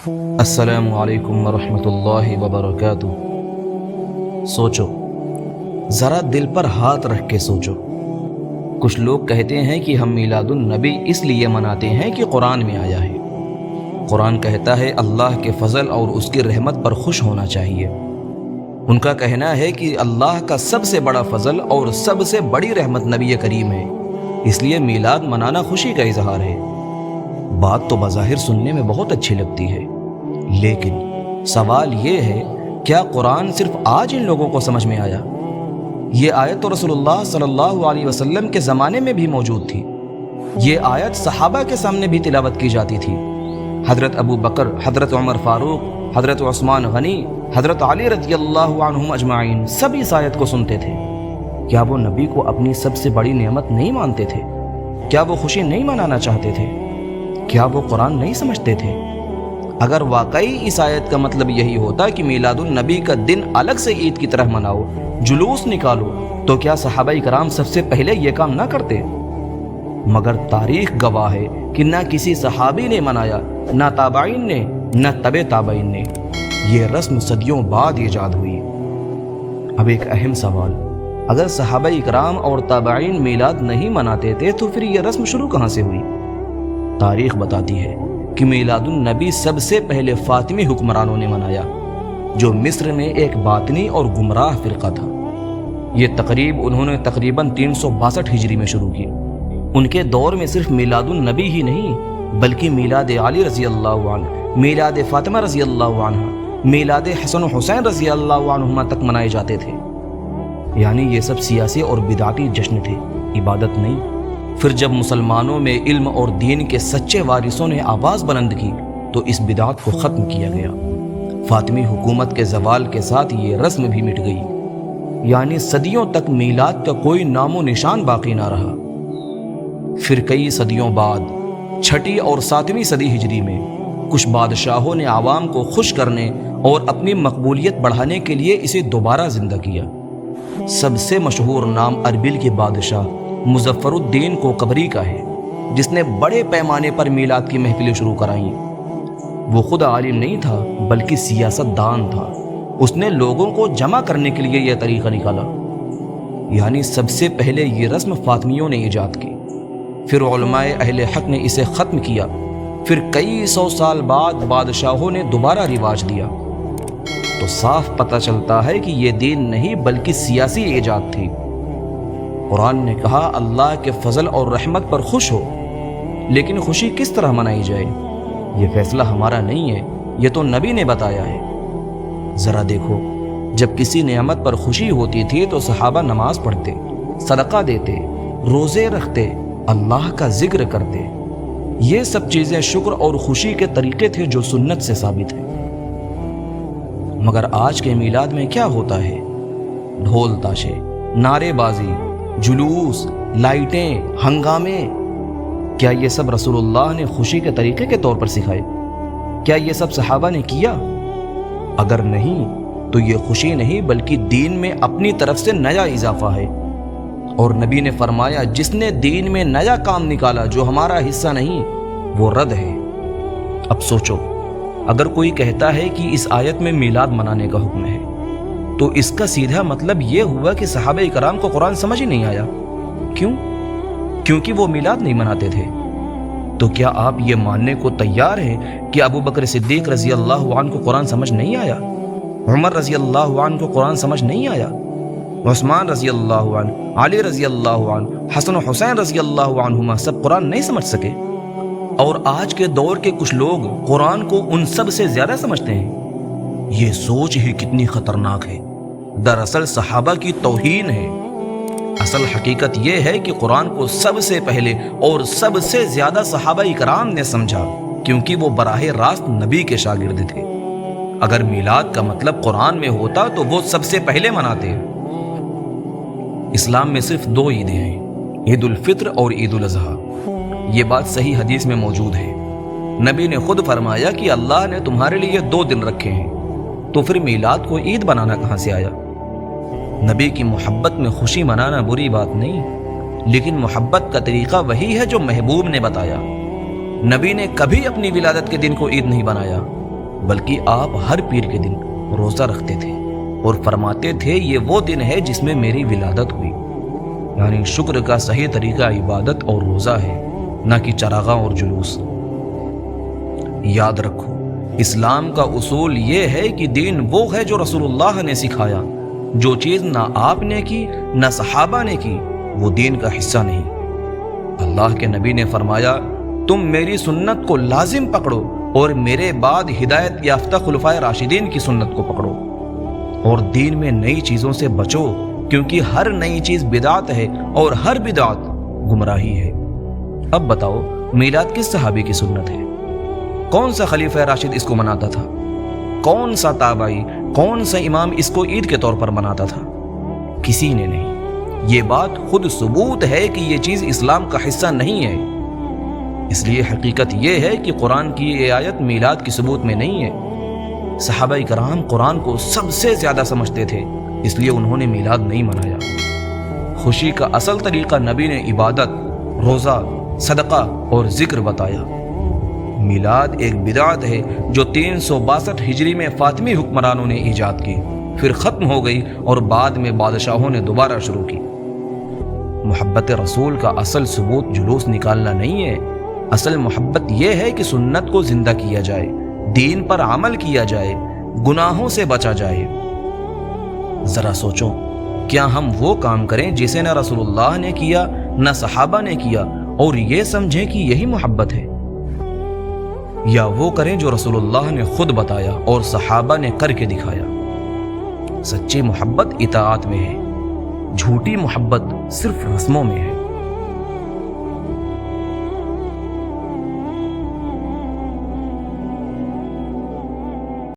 السلام علیکم ورحمۃ اللہ وبرکاتہ۔ سوچو، ذرا دل پر ہاتھ رکھ کے سوچو۔ کچھ لوگ کہتے ہیں کہ ہم میلاد النبی اس لیے مناتے ہیں کہ قرآن میں آیا ہے۔ قرآن کہتا ہے اللہ کے فضل اور اس کی رحمت پر خوش ہونا چاہیے۔ ان کا کہنا ہے کہ اللہ کا سب سے بڑا فضل اور سب سے بڑی رحمت نبی کریم ہے، اس لیے میلاد منانا خوشی کا اظہار ہے۔ بات تو بظاہر سننے میں بہت اچھی لگتی ہے، لیکن سوال یہ ہے، کیا قرآن صرف آج ان لوگوں کو سمجھ میں آیا؟ یہ آیت تو رسول اللہ صلی اللہ علیہ وسلم کے زمانے میں بھی موجود تھی۔ یہ آیت صحابہ کے سامنے بھی تلاوت کی جاتی تھی۔ حضرت ابو بکر، حضرت عمر فاروق، حضرت عثمان غنی، حضرت علی رضی اللہ عنہم اجمعین سب اس آیت کو سنتے تھے۔ کیا وہ نبی کو اپنی سب سے بڑی نعمت نہیں مانتے تھے؟ کیا وہ خوشی نہیں منانا چاہتے تھے؟ کیا وہ قرآن نہیں سمجھتے تھے؟ اگر واقعی اس آیت کا مطلب یہی ہوتا کہ میلاد النبی کا دن الگ سے عید کی طرح مناؤ، جلوس نکالو، تو کیا صحابہ کرام سب سے پہلے یہ کام نہ کرتے؟ مگر تاریخ گواہ ہے کہ نہ کسی صحابی نے منایا، نہ تابعین نے، نہ تبع تابعین نے۔ یہ رسم صدیوں بعد ایجاد ہوئی۔ اب ایک اہم سوال، اگر صحابہ کرام اور تابعین میلاد نہیں مناتے تھے تو پھر یہ رسم شروع کہاں سے ہوئی؟ تاریخ بتاتی ہے کہ میلاد النبی سب سے پہلے فاطمی حکمرانوں نے منایا، جو مصر میں ایک باطنی اور گمراہ فرقہ تھا۔ یہ تقریب انہوں نے تقریباً 362 ہجری میں شروع کی۔ ان کے دور میں صرف میلاد النبی ہی نہیں، بلکہ میلاد علی رضی اللہ عنہ، میلاد فاطمہ رضی اللہ عنہ، میلاد حسن و حسین رضی اللہ عنہما تک منائے جاتے تھے۔ یعنی یہ سب سیاسی اور بدعتی جشن تھے، عبادت نہیں۔ پھر جب مسلمانوں میں علم اور دین کے سچے وارثوں نے آواز بلند کی تو اس بدعت کو ختم کیا گیا۔ فاطمی حکومت کے زوال کے ساتھ یہ رسم بھی مٹ گئی، یعنی صدیوں تک میلاد کا کوئی نام و نشان باقی نہ رہا۔ پھر کئی صدیوں بعد 6 اور 7ویں صدی ہجری میں کچھ بادشاہوں نے عوام کو خوش کرنے اور اپنی مقبولیت بڑھانے کے لیے اسے دوبارہ زندہ کیا۔ سب سے مشہور نام اربیل کے بادشاہ مظفر الدین کوکبری کا ہے، جس نے بڑے پیمانے پر میلاد کی محفلیں شروع کرائیں۔ وہ خود عالم نہیں تھا بلکہ سیاست دان تھا۔ اس نے لوگوں کو جمع کرنے کے لیے یہ طریقہ نکالا۔ یعنی سب سے پہلے یہ رسم فاطمیوں نے ایجاد کی، پھر علماء اہل حق نے اسے ختم کیا، پھر کئی 100 سال بعد بادشاہوں نے دوبارہ رواج دیا۔ تو صاف پتہ چلتا ہے کہ یہ دین نہیں بلکہ سیاسی ایجاد تھی۔ قرآن نے کہا اللہ کے فضل اور رحمت پر خوش ہو، لیکن خوشی کس طرح منائی جائے یہ فیصلہ ہمارا نہیں ہے، یہ تو نبی نے بتایا ہے۔ ذرا دیکھو، جب کسی نعمت پر خوشی ہوتی تھی تو صحابہ نماز پڑھتے، صدقہ دیتے، روزے رکھتے، اللہ کا ذکر کرتے۔ یہ سب چیزیں شکر اور خوشی کے طریقے تھے جو سنت سے ثابت ہیں۔ مگر آج کے میلاد میں کیا ہوتا ہے؟ ڈھول تاشے، نعرے بازی، جلوس، لائٹیں، ہنگامے۔ کیا یہ سب رسول اللہ نے خوشی کے طریقے کے طور پر سکھائے؟ کیا یہ سب صحابہ نے کیا؟ اگر نہیں تو یہ خوشی نہیں بلکہ دین میں اپنی طرف سے نیا اضافہ ہے۔ اور نبی نے فرمایا جس نے دین میں نیا کام نکالا جو ہمارا حصہ نہیں، وہ رد ہے۔ اب سوچو، اگر کوئی کہتا ہے کہ اس آیت میں میلاد منانے کا حکم ہے تو اس کا سیدھا مطلب یہ ہوا کہ صحابہ کرام کو قرآن سمجھ ہی نہیں آیا۔ کیوں؟ کیونکہ وہ میلاد نہیں مناتے تھے۔ تو کیا آپ یہ ماننے کو تیار ہیں کہ ابو بکر صدیق رضی اللہ عنہ کو قرآن سمجھ نہیں آیا؟ عمر رضی اللہ عنہ کو قرآن سمجھ نہیں آیا؟ عثمان رضی اللہ عنہ، علی رضی اللہ عنہ، حسن و حسین رضی اللہ عنہما سب قرآن نہیں سمجھ سکے؟ اور آج کے دور کے کچھ لوگ قرآن کو ان سب سے زیادہ سمجھتے ہیں۔ یہ سوچ ہی کتنی خطرناک ہے۔ دراصل صحابہ کی توہین ہے۔ اصل حقیقت یہ ہے کہ قرآن کو سب سے پہلے اور سب سے زیادہ صحابہ کرام نے سمجھا، کیونکہ وہ براہ راست نبی کے شاگرد تھے۔ اگر میلاد کا مطلب قرآن میں ہوتا تو وہ سب سے پہلے مناتے۔ اسلام میں صرف 2 عیدیں ہیں، عید الفطر اور عید الاضحیٰ۔ یہ بات صحیح حدیث میں موجود ہے۔ نبی نے خود فرمایا کہ اللہ نے تمہارے لیے 2 دن رکھے ہیں، تو پھر میلاد کو عید بنانا کہاں سے آیا؟ نبی کی محبت میں خوشی منانا بری بات نہیں، لیکن محبت کا طریقہ وہی ہے جو محبوب نے بتایا۔ نبی نے کبھی اپنی ولادت کے دن کو عید نہیں بنایا، بلکہ آپ ہر پیر کے دن روزہ رکھتے تھے اور فرماتے تھے یہ وہ دن ہے جس میں میری ولادت ہوئی، یعنی شکر کا صحیح طریقہ عبادت اور روزہ ہے، نہ کہ چراغاں اور جلوس۔ یاد رکھو، اسلام کا اصول یہ ہے کہ دین وہ ہے جو رسول اللہ نے سکھایا۔ جو چیز نہ آپ نے کی نہ صحابہ نے کی وہ دین کا حصہ نہیں۔ اللہ کے نبی نے فرمایا تم میری سنت کو لازم پکڑو اور میرے بعد ہدایت یافتہ خلفائے راشدین کی سنت کو پکڑو، اور دین میں نئی چیزوں سے بچو، کیونکہ ہر نئی چیز بدعت ہے اور ہر بدعت گمراہی ہے۔ اب بتاؤ میلاد کس صحابی کی سنت ہے؟ کون سا خلیفہ راشد اس کو مناتا تھا؟ کون سا تابعی، کون سا امام اس کو عید کے طور پر مناتا تھا؟ کسی نے نہیں۔ یہ بات خود ثبوت ہے کہ یہ چیز اسلام کا حصہ نہیں ہے۔ اس لیے حقیقت یہ ہے کہ قرآن کی یہ آیت میلاد کی ثبوت میں نہیں ہے۔ صحابہ کرام قرآن کو سب سے زیادہ سمجھتے تھے، اس لیے انہوں نے میلاد نہیں منایا۔ خوشی کا اصل طریقہ نبی نے عبادت، روزہ، صدقہ اور ذکر بتایا۔ میلاد ایک بدعت ہے جو 362 ہجری میں فاطمی حکمرانوں نے ایجاد کی، پھر ختم ہو گئی اور بعد میں بادشاہوں نے دوبارہ شروع کی۔ محبت رسول کا اصل ثبوت جلوس نکالنا نہیں ہے، اصل محبت یہ ہے کہ سنت کو زندہ کیا جائے، دین پر عمل کیا جائے، گناہوں سے بچا جائے۔ ذرا سوچو، کیا ہم وہ کام کریں جسے نہ رسول اللہ نے کیا نہ صحابہ نے کیا اور یہ سمجھیں کہ یہی محبت ہے؟ یا وہ کریں جو رسول اللہ نے خود بتایا اور صحابہ نے کر کے دکھایا؟ سچی محبت اطاعت میں ہے، جھوٹی محبت صرف رسموں میں ہے۔